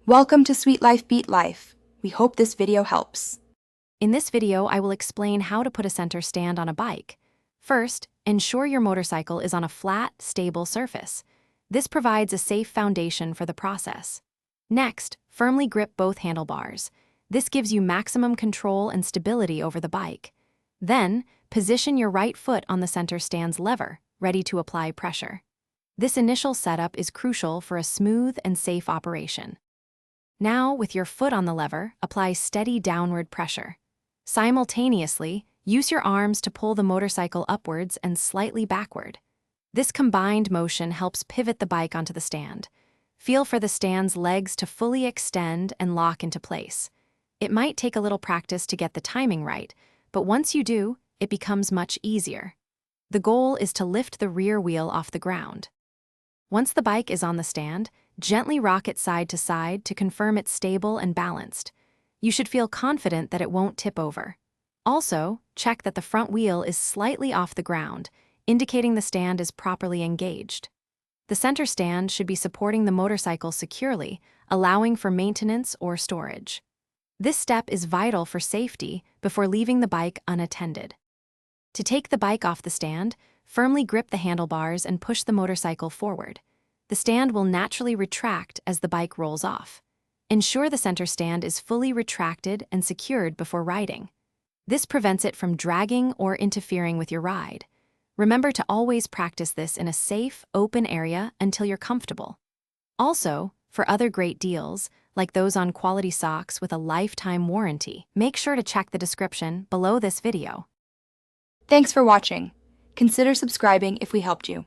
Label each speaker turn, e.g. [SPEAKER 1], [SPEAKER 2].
[SPEAKER 1] Welcome to Sweet Life Beat Life. We hope this video helps.
[SPEAKER 2] In this video, I will explain how to put a center stand on a bike. First, ensure your motorcycle is on a flat, stable surface. This provides a safe foundation for the process. Next, firmly grip both handlebars. This gives you maximum control and stability over the bike. Then, position your right foot on the center stand's lever, ready to apply pressure. This initial setup is crucial for a smooth and safe operation. Now, with your foot on the lever, apply steady downward pressure. Simultaneously, use your arms to pull the motorcycle upwards and slightly backward. This combined motion helps pivot the bike onto the stand. Feel for the stand's legs to fully extend and lock into place. It might take a little practice to get the timing right, but once you do, it becomes much easier. The goal is to lift the rear wheel off the ground. Once the bike is on the stand, gently rock it side to side to confirm it's stable and balanced. You should feel confident that it won't tip over. Also, check that the front wheel is slightly off the ground, indicating the stand is properly engaged. The center stand should be supporting the motorcycle securely, allowing for maintenance or storage. This step is vital for safety before leaving the bike unattended. To take the bike off the stand, firmly grip the handlebars and push the motorcycle forward. The stand will naturally retract as the bike rolls off. Ensure the center stand is fully retracted and secured before riding. This prevents it from dragging or interfering with your ride. Remember to always practice this in a safe, open area until you're comfortable. Also, for other great deals, like those on quality socks with a lifetime warranty, make sure to check the description below this video.
[SPEAKER 1] Thanks for watching. Consider subscribing if we helped you.